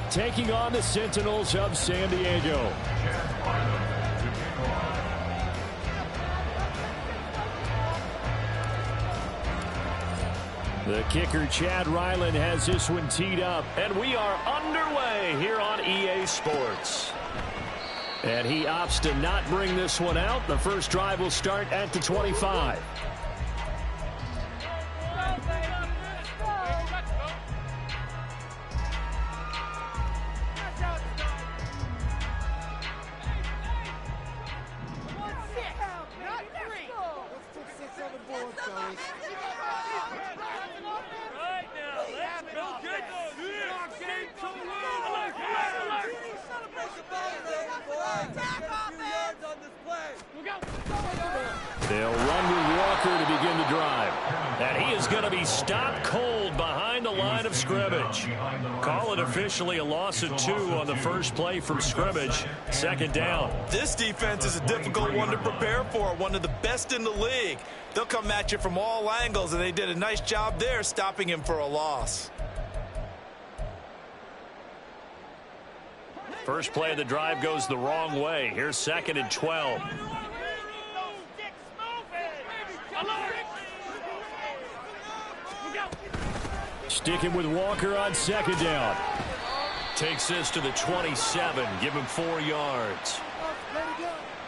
taking on the Sentinels of San Diego. The kicker, Chad Ryland, has this one teed up. And we are underway here on EA Sports. And he opts to not bring this one out. The first drive will start at the 25. They'll run with Walker to begin the drive. And he is going to be stopped cold behind the line of scrimmage. Call it officially a loss of 2 on the first play from scrimmage. Second down. This defense is a difficult one to prepare for, one of the best in the league. They'll come at you from all angles, and they did a nice job there stopping him for a loss. First play of the drive goes the wrong way. Here's 2nd and 12. Sticking with Walker on 2nd down. Takes this to the 27. Give him 4 yards.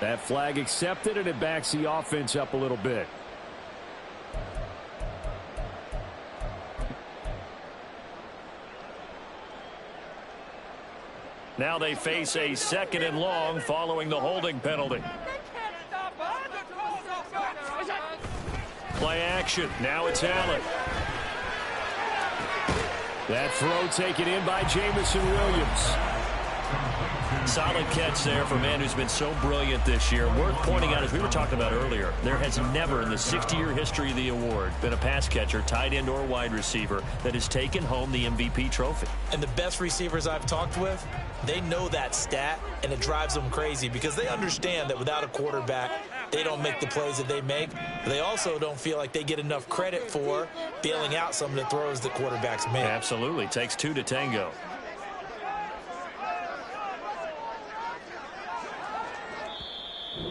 That flag accepted, and it backs the offense up a little bit. Now they face a 2nd and long following the holding penalty. Play action. Now it's Allen. That throw taken in by Jamison Williams. Solid catch there for a man who's been so brilliant this year. Worth pointing out, as we were talking about earlier, there has never in the 60-year history of the award been a pass catcher, tight end or wide receiver that has taken home the MVP trophy. And the best receivers I've talked with, they know that stat, and it drives them crazy because they understand that without a quarterback, they don't make the plays that they make. But they also don't feel like they get enough credit for bailing out some of the throws that quarterbacks make. Absolutely. Takes 2 to tango.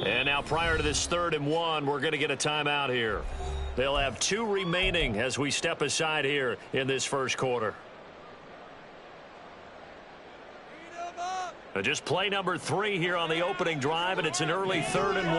And now prior to this 3rd and 1, we're going to get a timeout here. They'll have 2 remaining as we step aside here in this first quarter. Just play number 3 here on the opening drive, and it's an early 3rd and 1.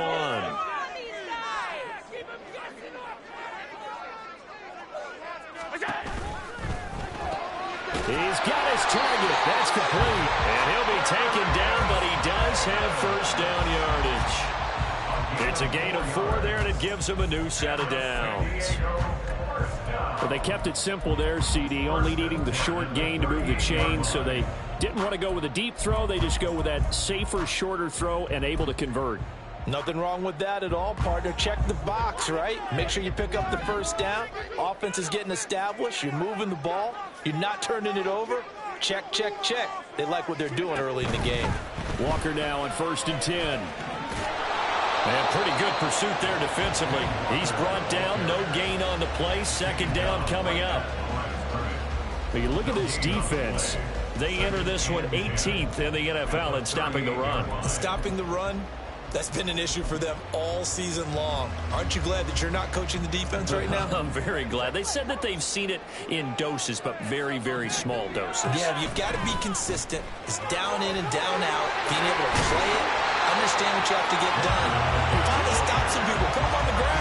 He's got his target. That's complete. And he'll be taken down, but he does have first down yardage. It's a gain of 4 there, and it gives him a new set of downs. Well, they kept it simple there, CD, only needing the short gain to move the chain, so they didn't want to go with a deep throw. They just go with that safer, shorter throw and able to convert. Nothing wrong with that at all, partner. Check the box, right? Make sure you pick up the first down. Offense is getting established. You're moving the ball. You're not turning it over. Check, check, check. They like what they're doing early in the game. Walker now on 1st and 10. And pretty good pursuit there defensively. He's brought down, no gain on the play. 2nd down coming up. But you look at this defense. They enter this one 18th in the NFL in stopping the run. Stopping the run, that's been an issue for them all season long. Aren't you glad that you're not coaching the defense right now? I'm very glad. They said that they've seen it in doses, but very, very small doses. Yeah, you've got to be consistent. It's down in and down out. Being able to play it, understand what you have to get done. And finally stop some people. Put them on the ground.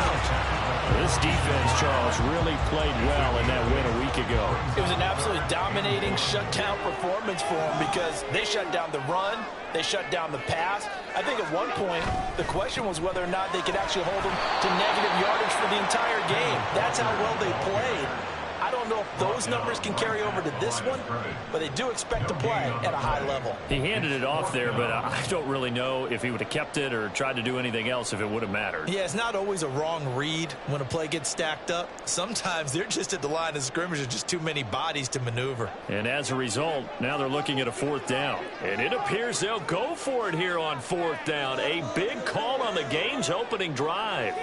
This defense, Charles, really played well in that win a week ago. It was an absolutely dominating shutdown performance for them because they shut down the run, they shut down the pass. I think at one point the question was whether or not they could actually hold them to negative yardage for the entire game. That's how well they played. I don't know if those numbers can carry over to this one, but they do expect to play at a high level. He handed it off there, but I don't really know if he would have kept it or tried to do anything else if it would have mattered. Yeah, it's not always a wrong read when a play gets stacked up. Sometimes they're just at the line of scrimmage. There's just too many bodies to maneuver. And as a result, now they're looking at a 4th down. And it appears they'll go for it here on 4th down. A big call on the game's opening drive.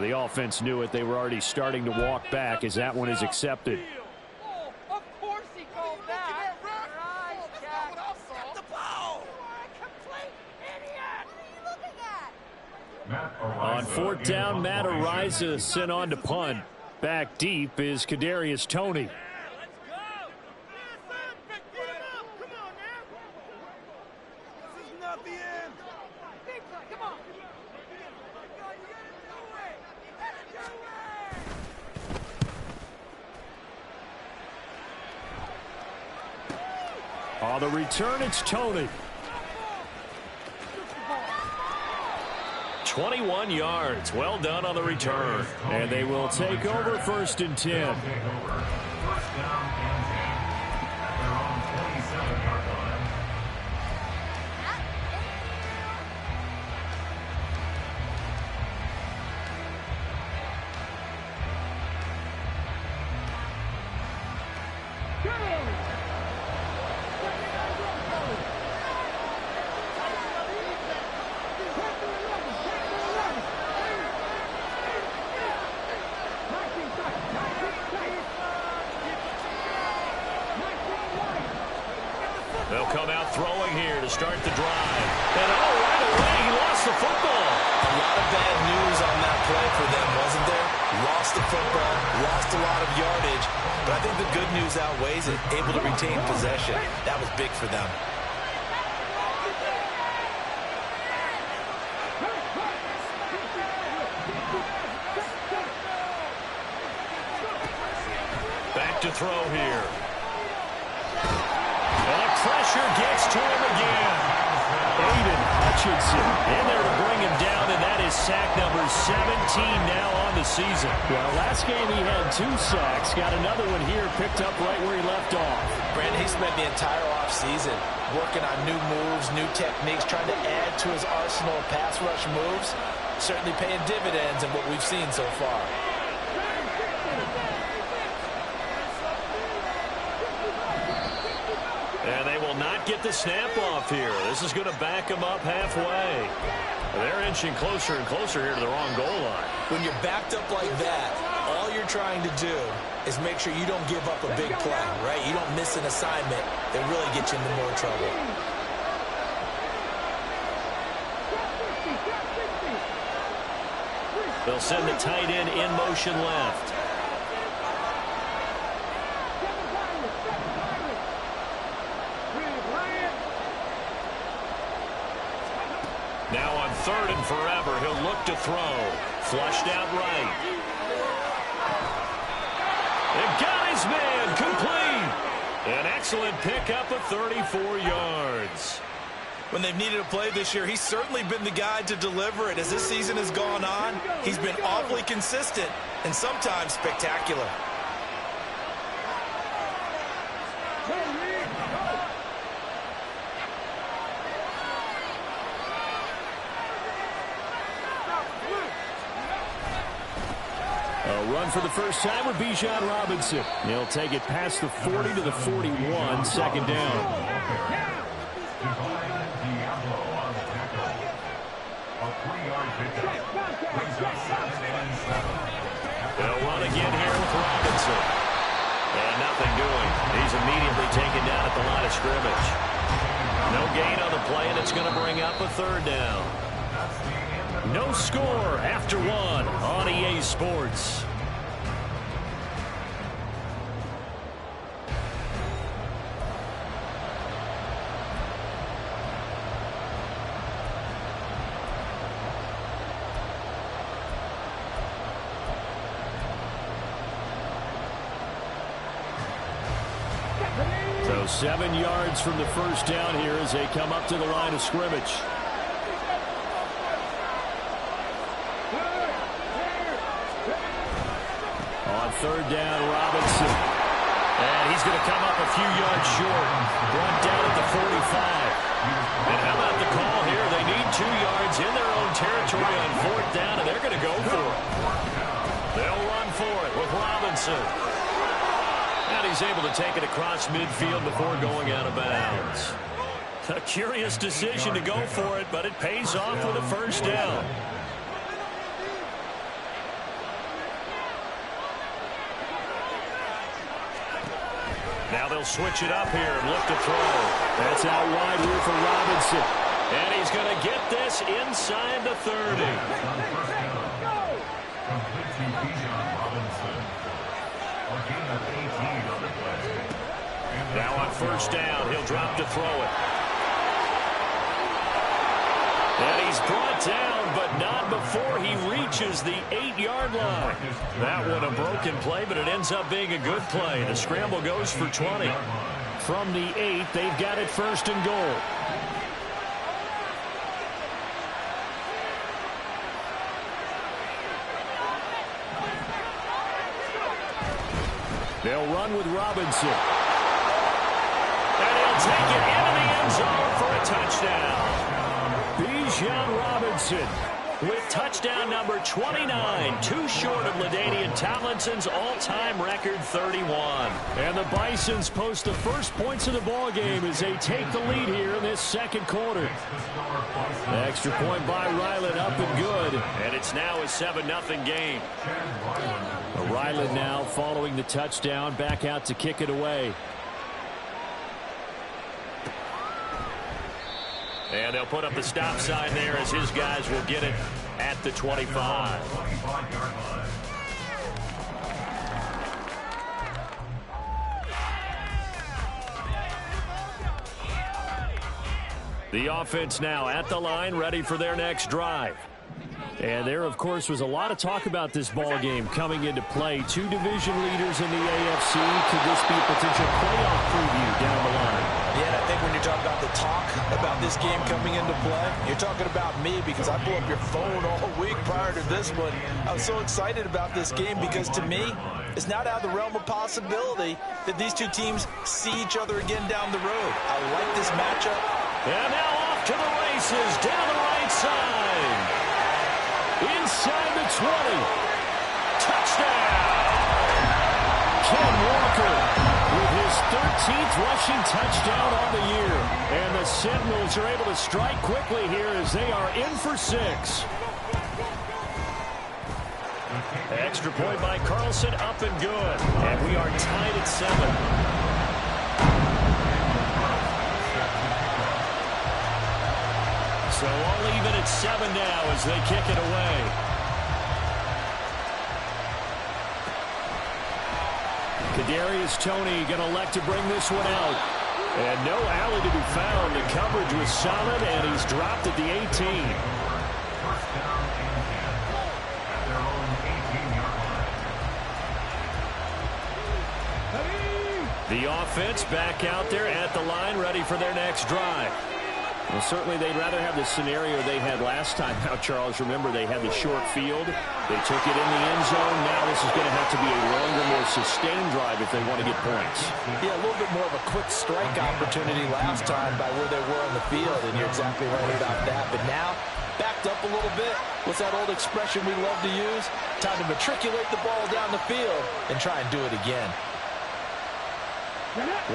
The offense knew it. They were already starting to walk back as that one is accepted. Of course he called that. Get the ball. On fourth down, Matt Ariza sent on to punt. Back deep is Kadarius Toney. On the return, it's Toney. 21 yards. Well done on the return. And they will take over 1st and 10. They'll come out throwing here to start the drive. And right away, he lost the football. A lot of bad news on that play for them, wasn't there? Lost the football, lost a lot of yardage. But I think the good news outweighs it, able to retain possession. That was big for them. Back to throw here. And pressure gets to him again. Aiden Hutchinson in there to bring him down, and that is sack number 17 now on the season. Well, last game he had 2 sacks. Got another one here, picked up right where he left off. Brandon, he spent the entire offseason working on new moves, new techniques, trying to add to his arsenal of pass rush moves. Certainly paying dividends in what we've seen so far. And they will not get the snap off here. This is going to back them up halfway. They're inching closer and closer here to the wrong goal line. When you're backed up like that, all you're trying to do is make sure you don't give up a big play, right? You don't miss an assignment that really gets you into more trouble. They'll send the tight end in motion left. Now on 3rd and forever, he'll look to throw. Flushed out right. And got his man complete. An excellent pickup of 34 yards. When they've needed a play this year, he's certainly been the guy to deliver it. As this season has gone on, he's been awfully consistent and sometimes spectacular. A run for the first time with Bijan Robinson. He'll take it past the 40 to the 41, 2nd down. They'll run again here with Robinson. And nothing doing. He's immediately taken down at the line of scrimmage. No gain on the play, and it's going to bring up a 3rd down. No score after 1 on EA Sports. So 7 yards from the first down here as they come up to the line of scrimmage. On 3rd down, Robinson. And he's going to come up a few yards short. Brought down at the 45. And how about the call here? They need 2 yards in their own territory on 4th down, and they're going to go for it. They'll run for it with Robinson. And he's able to take it across midfield before going out of bounds. A curious decision to go for it, but it pays off with a 1st down. Now they'll switch it up here and look to throw. That's out wide here for Robinson. And he's going to get this inside the 30. Now on first down, he'll drop to throw it. And he's brought down, but not before he reaches the 8-yard line. That one a broken play, but it ends up being a good play. The scramble goes for 20. From the 8, they've got it first and goal. They'll run with Robinson. And he'll take it into the end zone for a touchdown. Bijan Robinson with touchdown number 29, too short of LaDainian Tomlinson's all-time record 31. And the Bisons post the first points of the ball game as they take the lead here in this second quarter. The extra point by Ryland up and good. And it's now a 7-0 game. Ryland now following the touchdown, back out to kick it away. And they'll put up the stop sign there as his guys will get it at the 25. The offense now at the line, ready for their next drive. And there, of course, was a lot of talk about this ball game coming into play. Two division leaders in the AFC. Could this be a potential playoff preview down the line? Yeah, and I think when you're talking about the talk about this game coming into play, you're talking about me because I blew up your phone all week prior to this one. I was so excited about this game because to me, it's not out of the realm of possibility that these two teams see each other again down the road. I like this matchup. And now off to the races down the right side. Inside the 20. Touchdown! Ken Walker with his 13th rushing touchdown on the year. And the Sentinels are able to strike quickly here as they are in for 6. Extra point by Carlson, up and good. And we are tied at 7. So all even at 7 now as they kick it away. Kadarius Toney going to elect to bring this one out. And no alley to be found. The coverage was solid, and he's dropped at the 18. The offense back out there at the line, ready for their next drive. Well, certainly they'd rather have the scenario they had last time. Now, Charles, remember, they had the short field. They took it in the end zone. Now this is going to have to be a longer, more sustained drive if they want to get points. Yeah, a little bit more of a quick strike opportunity last time by where they were on the field, and you're exactly right about that. But now, backed up a little bit. What's that old expression we love to use? Time to matriculate the ball down the field and try and do it again.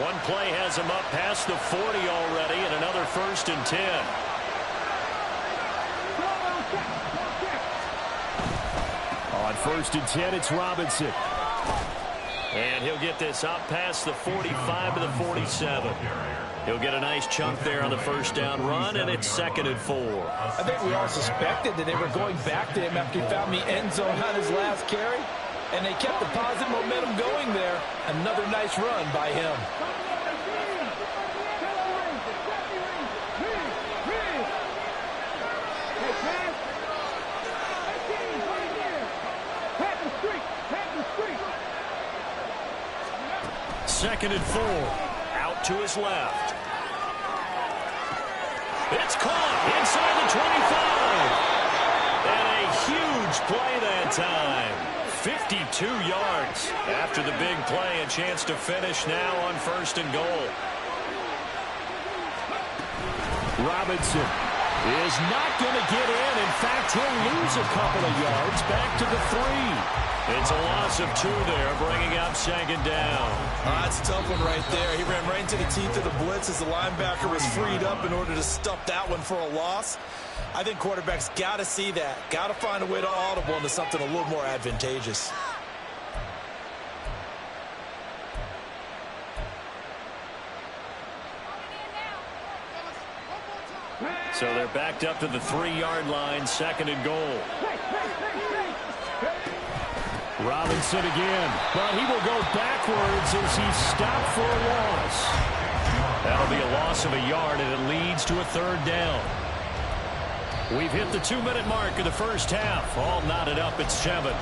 One play has him up past the 40 already, and another 1st and 10. On 1st and 10, it's Robinson. And he'll get this up past the 45 to the 47. He'll get a nice chunk there on the first down run, and it's 2nd and 4. I think we all suspected that they were going back to him after he found the end zone on his last carry. And they kept the positive momentum going there. Another nice run by him. Second and 4. Out to his left. It's caught inside the 25. And a huge play that time. 52 yards after the big play. A chance to finish now on 1st and goal. Robinson is not going to get in. In fact, he'll lose a couple of yards back to the 3. It's a loss of 2 there, bringing up 2nd down. That's a tough one right there. He ran right into the teeth of the blitz as the linebacker was freed up in order to stuff that one for a loss. I think quarterbacks got to see that. Got to find a way to audible into something a little more advantageous. So they're backed up to the 3-yard line, second and goal. Robinson again, but he will go backwards as he's stopped for a loss. That'll be a loss of a yard, and it leads to a third down. We've hit the 2-minute mark of the first half. All knotted up at 7.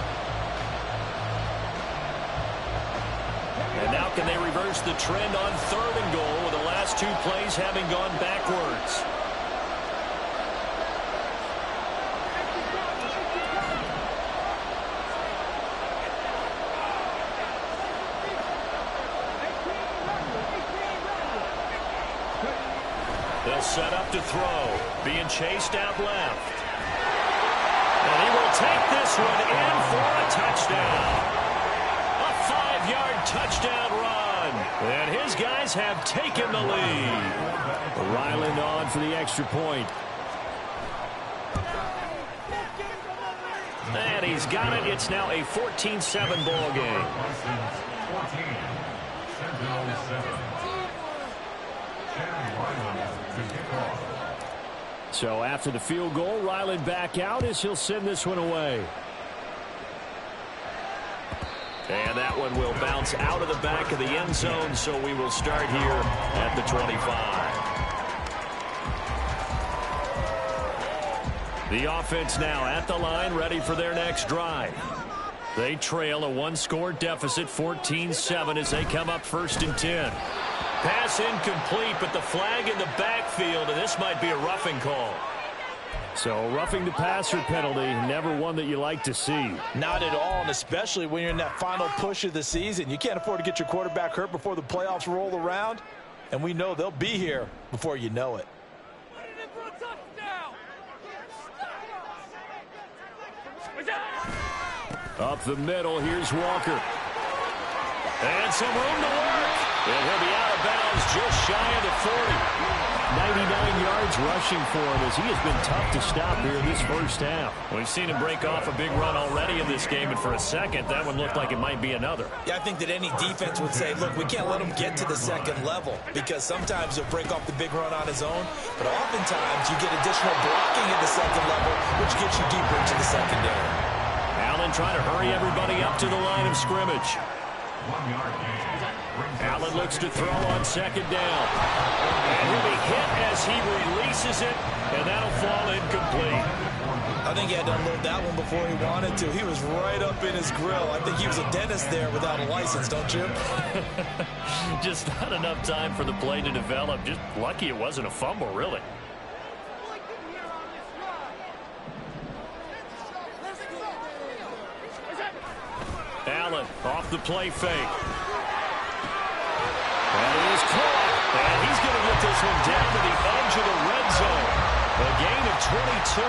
And now can they reverse the trend on third and goal with the last 2 plays having gone backwards? They'll set up to throw. Being chased out left. And he will take this one in for a touchdown. A 5-yard touchdown run. And his guys have taken the lead. Ryland on for the extra point. And he's got it. It's now a 14-7 ball game. So after the field goal, Ryland back out as he'll send this one away. And that one will bounce out of the back of the end zone, so we will start here at the 25. The offense now at the line, ready for their next drive. They trail a 1-score deficit, 14-7, as they come up 1st and 10. Pass incomplete, but the flag in the backfield, and this might be a roughing call. So roughing the passer penalty, never one that you like to see. Not at all, and especially when you're in that final push of the season. You can't afford to get your quarterback hurt before the playoffs roll around, and we know they'll be here before you know it. Up the middle, here's Walker. And some room to work. And he'll be out of bounds just shy of the 40. 99 yards rushing for him as he has been tough to stop here in this first half. We've seen him break off a big run already in this game, and for a second, that one looked like it might be another. Yeah, I think that any defense would say, look, we can't let him get to the second level because sometimes he'll break off the big run on his own, but oftentimes you get additional blocking at the second level, which gets you deeper into the secondary. Allen trying to hurry everybody up to the line of scrimmage. Allen looks to throw on second down. And he'll be hit as he releases it, and that'll fall incomplete. I think he had to unload that one before he wanted to. He was right up in his grill. I think he was a dentist there without a license, don't you? Just not enough time for the play to develop. Just lucky it wasn't a fumble, really. Allen off the play fake. And he is caught. And he's going to get this one down to the edge of the red zone. A gain of 22.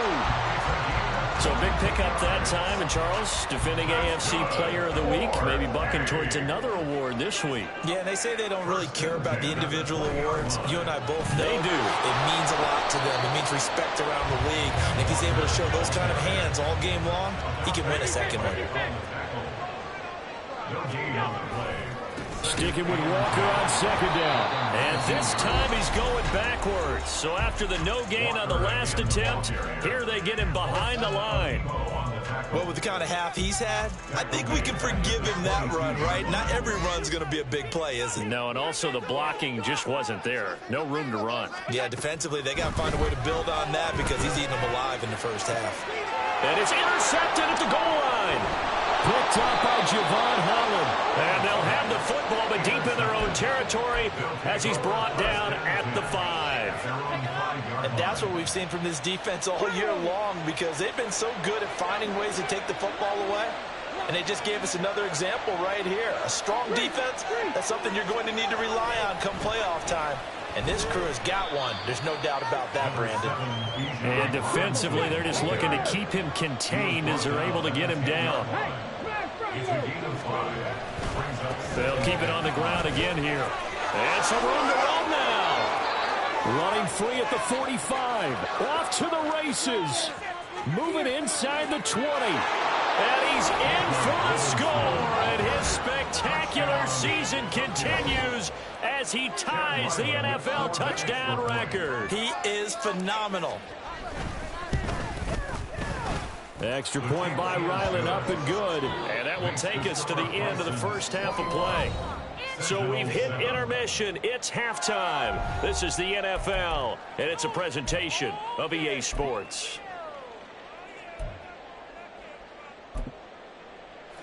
So big pickup that time. And Charles, defending AFC Player of the Week, maybe bucking towards another award this week. Yeah, and they say they don't really care about the individual awards. You and I both know they do. It means a lot to them. It means respect around the league. And if he's able to show those kind of hands all game long, he can win a second one. Sticking with Walker on second down. And this time he's going backwards. So after the no gain on the last attempt, here they get him behind the line. Well, with the kind of half he's had, I think we can forgive him that run, right? Not every run's going to be a big play, is it? No, and also the blocking just wasn't there. No room to run. Yeah, defensively, they got to find a way to build on that because he's eating them alive in the first half. And it's intercepted at the goal line. Picked up by Javon Holland. And they'll have the football, but deep in their own territory as he's brought down at the 5. And that's what we've seen from this defense all year long because they've been so good at finding ways to take the football away. And they just gave us another example right here. A strong defense, that's something you're going to need to rely on come playoff time. And this crew has got one. There's no doubt about that, Brandon. And defensively, they're just looking to keep him contained as they're able to get him down. They'll keep it on the ground again here. And some room to run now. Running free at the 45. Off to the races. Moving inside the 20. And he's in for the score. And his spectacular season continues as he ties the NFL touchdown record. He is phenomenal. Extra point by Ryland, up and good. And that will take us to the end of the first half of play. So we've hit intermission. It's halftime. This is the NFL, and it's a presentation of EA Sports.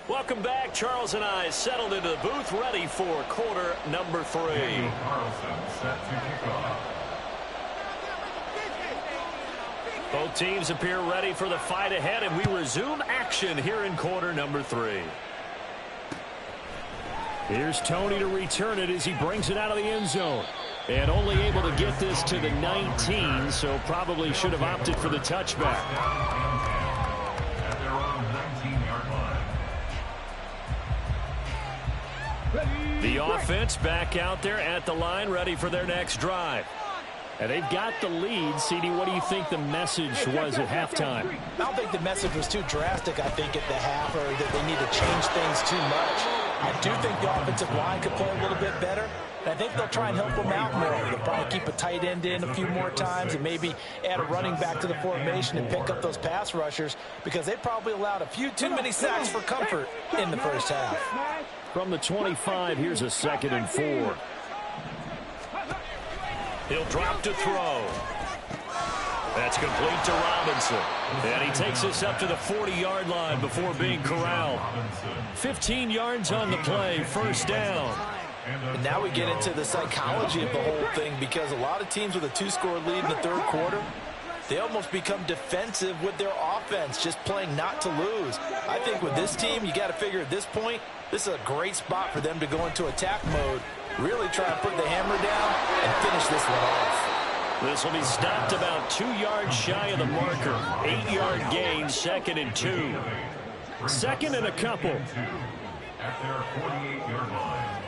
Welcome back. Charles and I settled into the booth, ready for quarter number 3. Both teams appear ready for the fight ahead, and we resume action here in quarter number 3. Here's Tony to return it as he brings it out of the end zone. And only able to get this to the 19, so probably should have opted for the touchback. The offense back out there at the line, ready for their next drive. And they've got the lead. CD, what do you think the message was at halftime? I don't think the message was too drastic, I think, at the half, or that they need to change things too much. I do think the offensive line could play a little bit better. And I think they'll try and help them out more. They'll probably keep a tight end in a few more times and maybe add a running back to the formation and pick up those pass rushers, because they probably allowed a few too many sacks for comfort in the first half. From the 25, here's a 2nd and 4. He'll drop to throw. That's complete to Robinson. And he takes us up to the 40-yard line before being corralled. 15 yards on the play, first down. And now we get into the psychology of the whole thing, because a lot of teams with a 2-score lead in the third quarter, they almost become defensive with their offense, just playing not to lose. I think with this team, you got to figure at this point, this is a great spot for them to go into attack mode, really try and put the hammer down and finish this one off. This will be stopped about 2 yards shy of the marker. 8-yard gain, 2nd and 2. 2nd and a couple. At their 48-yard line.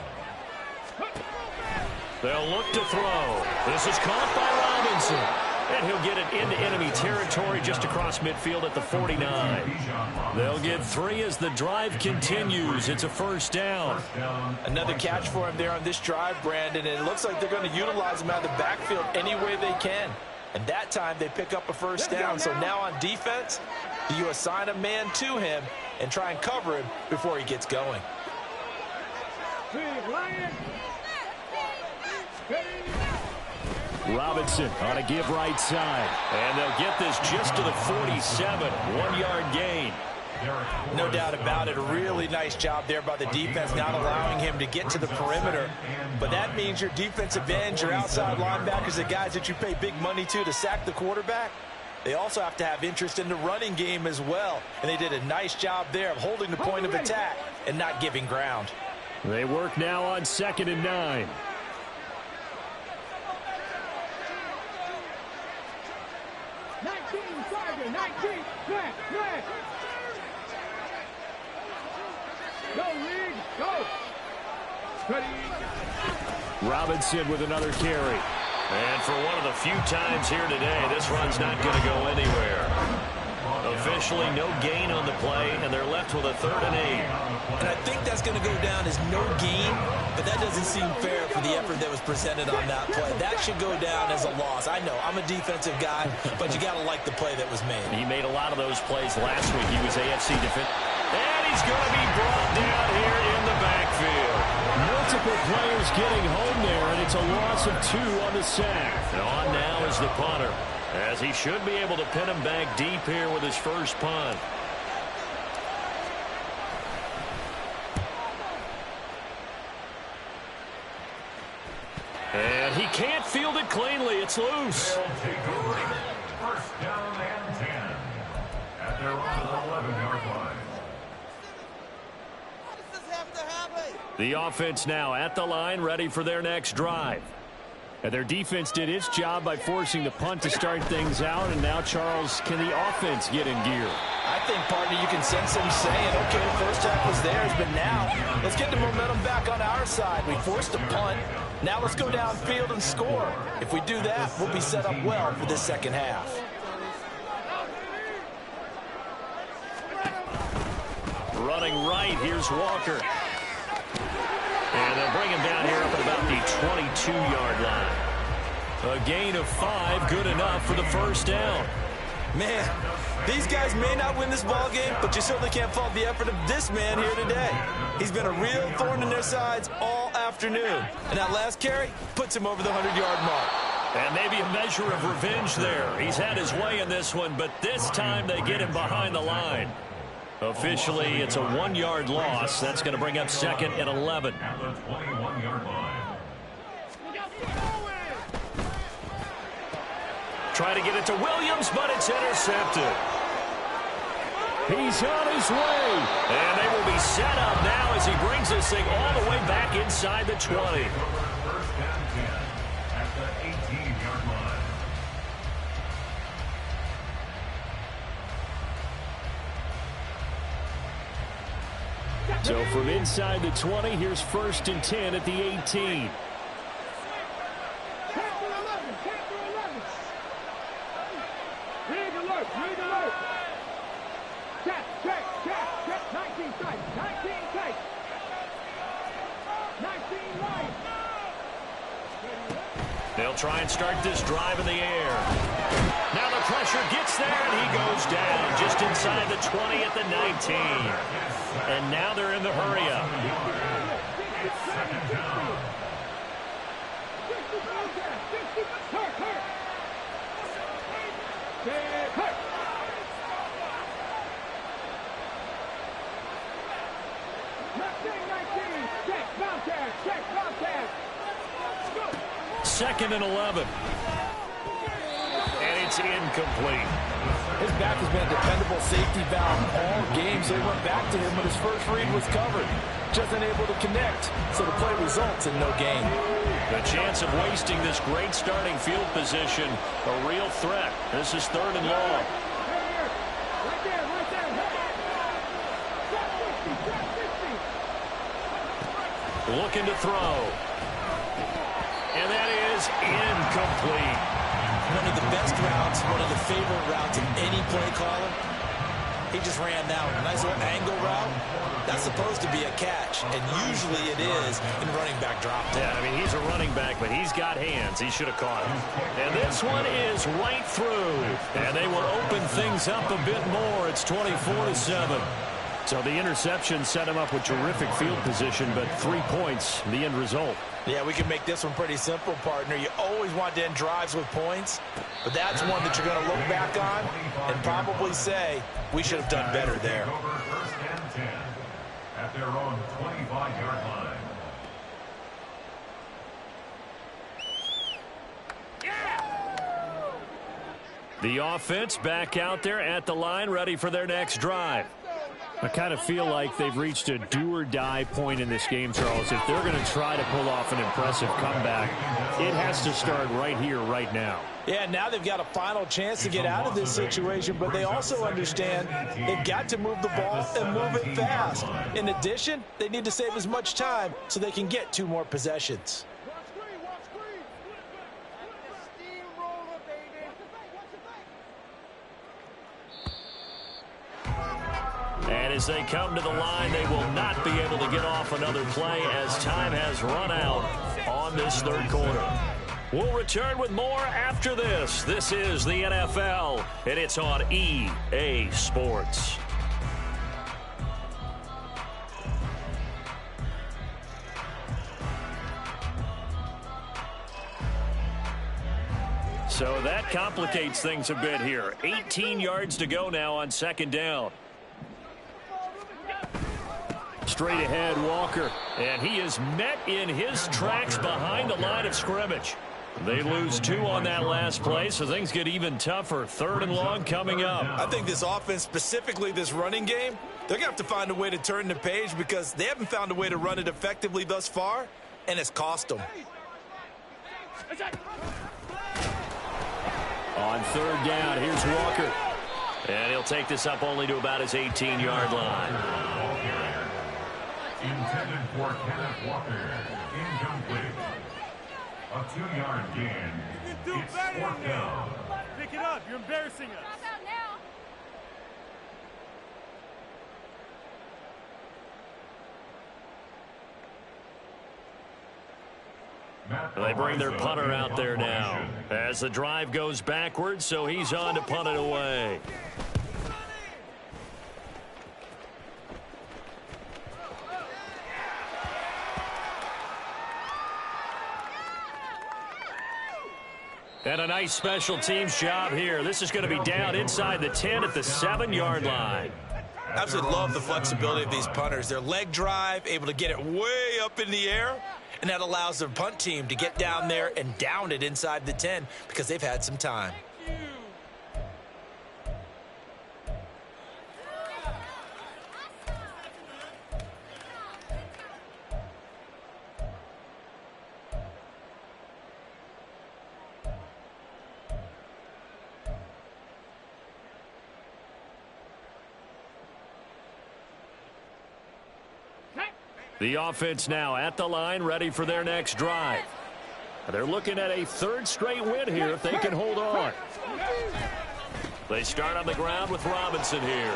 They'll look to throw. This is caught by Robinson. And he'll get it into enemy territory just across midfield at the 49. They'll get 3 as the drive continues. It's a first down. Another catch for him there on this drive, Brandon, and it looks like they're going to utilize him out of the backfield any way they can. And that time they pick up a first down. So now on defense, do you assign a man to him and try and cover him before he gets going? Robinson on a give right side. And they'll get this just to the 47. 1-yard gain. No doubt about it. A really nice job there by the defense, not allowing him to get to the perimeter. But that means your defensive ends, your outside linebackers, the guys that you pay big money to sack the quarterback, they also have to have interest in the running game as well. And they did a nice job there of holding the point of attack and not giving ground. They work now on 2nd and 9. Robinson with another carry. And for one of the few times here today, this run's not going to go anywhere. Officially no gain on the play, and they're left with a 3rd and 8. And I think that's going to go down as no gain, but that doesn't seem fair for the effort that was presented on that play. That should go down as a loss. I know, I'm a defensive guy, but you got to like the play that was made. He made a lot of those plays last week. He was AFC defense. And he's going to be brought down here in the backfield. Multiple players getting home there, and it's a loss of 2 on the sack. And on now is the punter, as he should be able to pin him back deep here with his first punt. And he can't field it cleanly. It's loose. First down and 10 at their 11-yard line. The offense now at the line, ready for their next drive. And their defense did its job by forcing the punt to start things out. And now, Charles, can the offense get in gear? I think, partner, you can sense them saying, okay, the first half was theirs, but now let's get the momentum back on our side. We forced a punt. Now let's go downfield and score. If we do that, we'll be set up well for this second half. Running right, here's Walker. And they'll bring him down here up at about the 22-yard line. A gain of 5, good enough for the first down. Man, these guys may not win this ball game, but you certainly can't fault the effort of this man here today. He's been a real thorn in their sides all afternoon. And that last carry puts him over the 100-yard mark. And maybe a measure of revenge there. He's had his way in this one, but this time they get him behind the line. Officially, it's a 1-yard loss. That's going to bring up 2nd and 11. At the 21-yard line. Try to get it to Williams, but it's intercepted. He's on his way. And they will be set up now as he brings this thing all the way back inside the 20. First down 10 at the 18-yard line. So from inside the 20, here's 1st and 10 at the 18. They'll try and start this drive in the air. Now the pressure gets there, and he goes down just inside the 20 at the 19. And now they're in the hurry-up. Second and 11. And it's incomplete. His back has been a dependable safety valve all game, so he went back to him when his first read was covered. Just unable to connect, so the play results in no gain. The chance of wasting this great starting field position, a real threat. This is 3rd and long. Looking to throw. And that is incomplete. One of the best routes, one of the favorite routes of any play caller. He just ran that one. Nice little angle route. That's supposed to be a catch, and usually it is in running back drop. Yeah, I mean, he's a running back, but he's got hands. He should have caught him. And this one is right through. And they will open things up a bit more. It's 24-7. So the interception set him up with terrific field position, but 3 points, the end result. Yeah, we can make this one pretty simple, partner. You always want to end drives with points, but that's one that you're going to look back on and probably say, we should have done better there. First and 10 at their own 25-yard line. The offense back out there at the line, ready for their next drive. I kind of feel like they've reached a do-or-die point in this game, Charles. If they're going to try to pull off an impressive comeback, it has to start right here, right now. Yeah, now they've got a final chance to get out of this situation, but they also understand they've got to move the ball and move it fast. In addition, they need to save as much time so they can get 2 more possessions. And as they come to the line, they will not be able to get off another play as time has run out on this 3rd quarter. We'll return with more after this. This is the NFL, and it's on EA Sports. So that complicates things a bit here. 18 yards to go now on 2nd down. Straight ahead, Walker. And he is met in his tracks behind the line of scrimmage. They lose 2 on that last play, so things get even tougher. 3rd and long coming up. I think this offense, specifically this running game, they're going to have to find a way to turn the page because they haven't found a way to run it effectively thus far, and it's cost them. On 3rd down, here's Walker. And he'll take this up only to about his 18-yard line. Intended for Kenneth Walker. Incomplete. A 2-yard gain. It's 4th down. Pick it up. You're embarrassing us. They bring their punter out there now as the drive goes backwards, so he's on to punt it away. And a nice special teams job here. This is going to be down inside the 10 at the 7-yard line. Absolutely love the flexibility of these punters. Their leg drive, able to get it way up in the air, and that allows their punt team to get down there and down it inside the 10 because they've had some time. The offense now at the line, ready for their next drive. They're looking at a third straight win here if they can hold on. They start on the ground with Robinson here.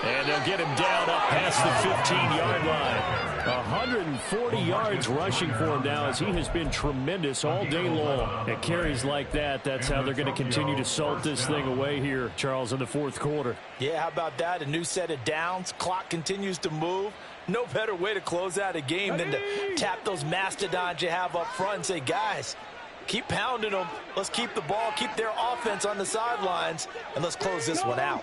And they'll get him down up past the 15-yard line. 140 yards rushing for him now as he has been tremendous all day long. At carries like that, that's how they're going to continue to salt this thing away here, Charles, in the fourth quarter. Yeah, how about that? A new set of downs. Clock continues to move. No better way to close out a game than to tap those mastodons you have up front and say, guys, keep pounding them. Let's keep the ball, keep their offense on the sidelines, and let's close this one out.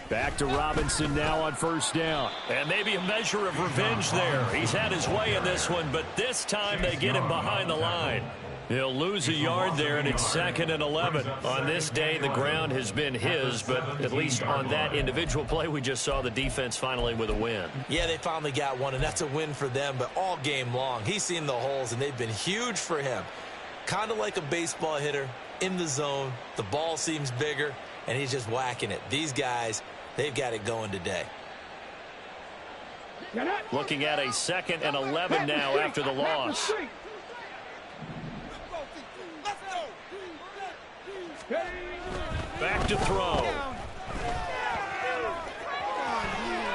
Back to Robinson now on first down. And maybe a measure of revenge there. He's had his way in this one, but this time they get him behind the line. He'll lose a yard there, and it's 2nd and 11. On this day, the ground has been his, but at least on that individual play, we just saw the defense finally with a win. Yeah, they finally got one, and that's a win for them, but all game long, he's seen the holes, and they've been huge for him. Kind of like a baseball hitter in the zone. The ball seems bigger, and he's just whacking it. These guys, they've got it going today. Looking at a 2nd and 11 now after the loss. Back to throw.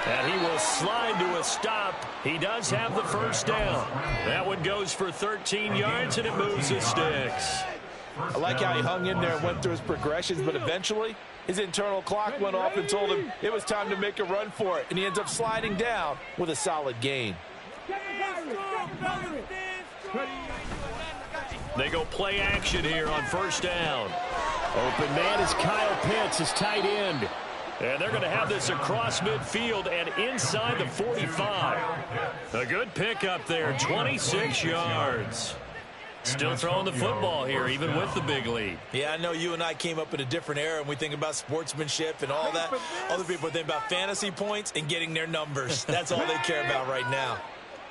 And he will slide to a stop. He does have the first down. That one goes for 13 yards, and it moves the sticks. I like how he hung in there and went through his progressions, but eventually his internal clock went off and told him it was time to make a run for it, and he ends up sliding down with a solid gain. They go play action here on first down. Open man is Kyle Pitts, his tight end. And they're going to have this across midfield and inside the 45. A good pickup there, 26 yards. Still throwing the football here, even with the big lead. Yeah, I know you and I came up in a different era, and we think about sportsmanship and all that. Other people think about fantasy points and getting their numbers. That's all they care about right now.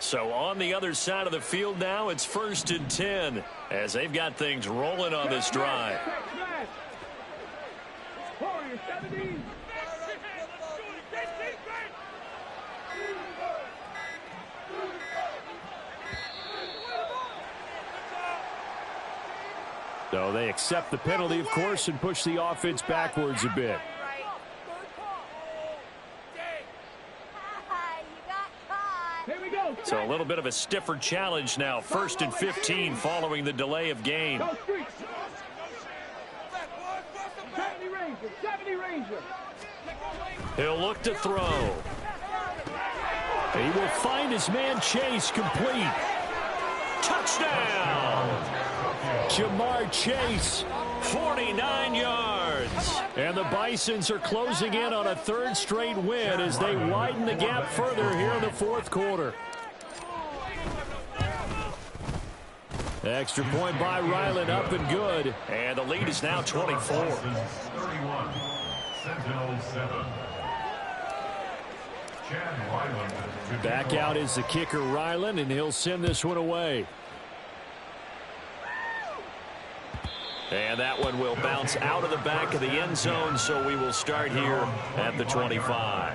So on the other side of the field now, it's 1st and 10 as they've got things rolling on this drive. So they accept the penalty, of course, and push the offense backwards a bit. So a little bit of a stiffer challenge now. 1st and 15 following the delay of game. He'll look to throw. He will find his man Chase complete. Touchdown! Jamar Chase, 49 yards. And the Bisons are closing in on a 3rd straight win as they widen the gap further here in the 4th quarter. Extra point by Ryland, up and good. And the lead is now 24. 31, Sentinel 7. Chad Ryland to Back out is the kicker, Ryland, and he'll send this one away. And that one will bounce out of the back of the end zone, so we will start here at the 25.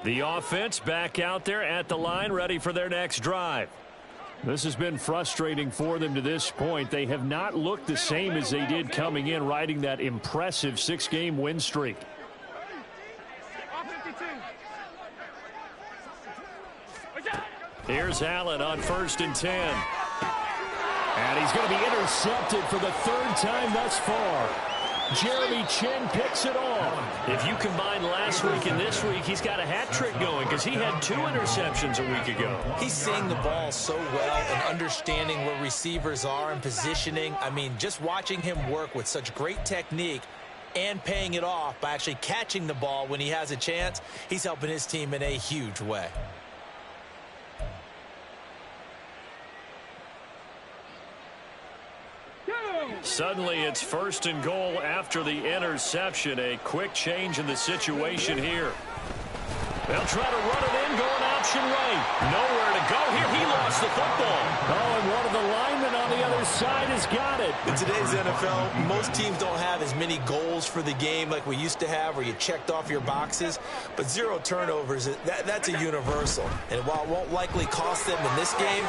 The offense back out there at the line, ready for their next drive. This has been frustrating for them to this point. They have not looked the same as they did coming in, riding that impressive 6-game win streak. Here's Allen on 1st and 10. And he's going to be intercepted for the 3rd time thus far. Jeremy Chin picks it off. If you combine last week and this week, he's got a hat trick going because he had 2 interceptions a week ago. He's seeing the ball so well and understanding where receivers are and positioning. I mean, just watching him work with such great technique and paying it off by actually catching the ball when he has a chance, he's helping his team in a huge way. Suddenly it's 1st and goal after the interception. A quick change in the situation here. They'll try to run it in, going option right. Nowhere to go here. He lost the football. Oh, and one of the linemen on the other side has got it. In today's NFL, most teams don't have as many goals for the game like we used to have where you checked off your boxes. But 0 turnovers, that's a universal. And while it won't likely cost them in this game,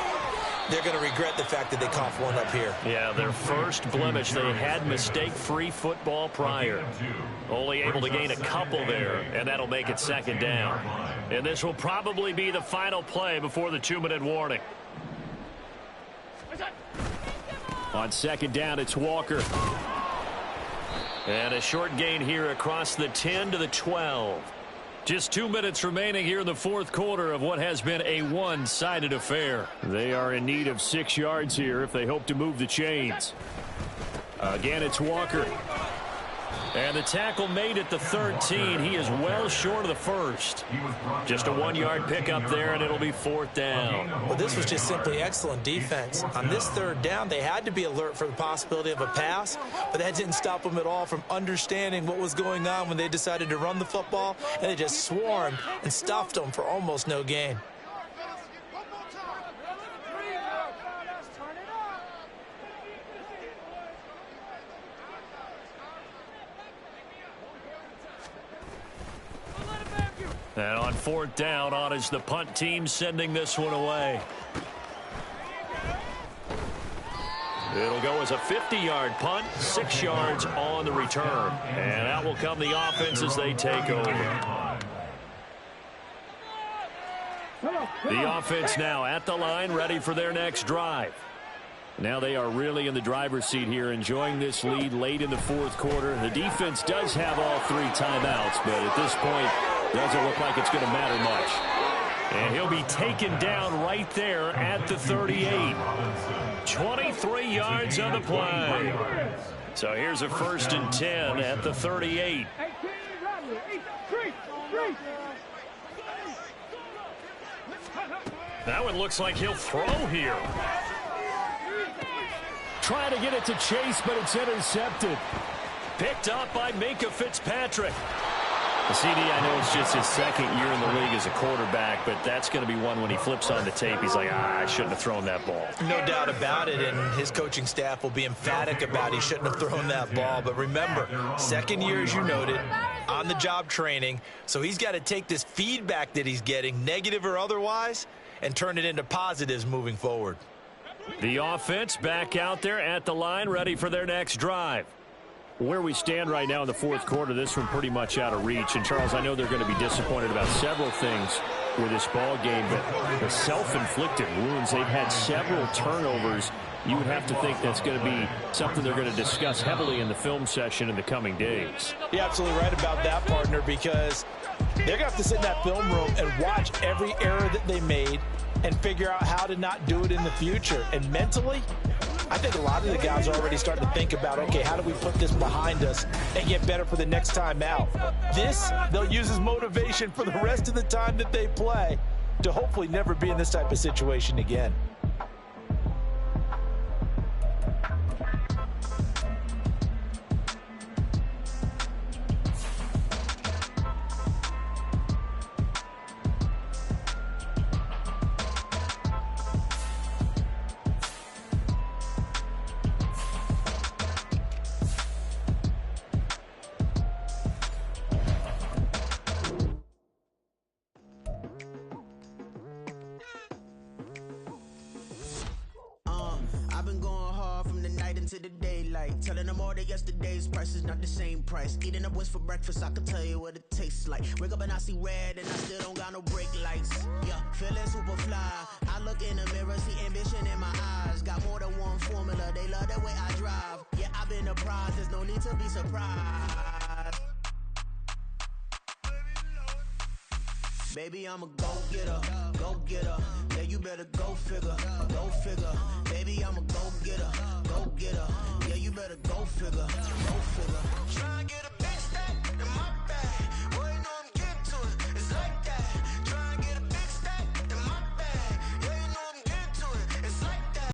they're going to regret the fact that they coughed one up here. Yeah, their first blemish. They had mistake-free football prior. Only able to gain a couple there, and that'll make it 2nd down. And this will probably be the final play before the 2-minute warning. On 2nd down, it's Walker. And a short gain here across the 10 to the 12. Just 2 minutes remaining here in the 4th quarter of what has been a one-sided affair. They are in need of 6 yards here if they hope to move the chains. Again, it's Walker. And the tackle made at the 13. He is well short of the first. Just a 1-yard pickup there, and it'll be 4th down. Well, this was just simply excellent defense. On this 3rd down, they had to be alert for the possibility of a pass, but that didn't stop them at all from understanding what was going on when they decided to run the football, and they just swarmed and stuffed them for almost no gain. And on 4th down, on is the punt team sending this one away. It'll go as a 50-yard punt, 6 yards on the return. And out will come the offense as they take over. The offense now at the line, ready for their next drive. Now they are really in the driver's seat here, enjoying this lead late in the 4th quarter. The defense does have all 3 timeouts, but at this point, doesn't look like it's going to matter much. And he'll be taken down right there at the 38. 23 yards on the play. So here's a 1st and 10 at the 38. That one looks like he'll throw here. Trying to get it to Chase, but it's intercepted. Picked up by Minkah Fitzpatrick. CD, I know it's just his 2nd year in the league as a quarterback, but that's going to be one when he flips on the tape, he's like, I shouldn't have thrown that ball. No doubt about it, and his coaching staff will be emphatic about he shouldn't have thrown that ball. But remember, 2nd year, as you noted, on-the-job training, so he's got to take this feedback that he's getting, negative or otherwise, and turn it into positives moving forward. The offense back out there at the line, ready for their next drive. Where we stand right now in the 4th quarter, this one pretty much out of reach. And, Charles, I know they're going to be disappointed about several things with this ball game, but the self-inflicted wounds, they've had several turnovers. You would have to think that's going to be something they're going to discuss heavily in the film session in the coming days. You're absolutely right about that, partner, because they're going to have to sit in that film room and watch every error that they made and figure out how to not do it in the future. And mentally, I think a lot of the guys are already starting to think about, okay, how do we put this behind us and get better for the next time out? This, they'll use as motivation for the rest of the time that they play to hopefully never be in this type of situation again. night into the daylight. Telling them all that yesterday's price is not the same price. Eating up wings for breakfast, I can tell you what it tastes like. Wake up and I see red and I still don't got no brake lights. Yeah, feeling super fly. I look in the mirror, see ambition in my eyes. Got more than one formula, they love the way I drive. Yeah, I've been a prize, there's no need to be surprised. Baby, I'm a go-getter, go-getter. Yeah, you better go figure, go figure. Baby, I'm a go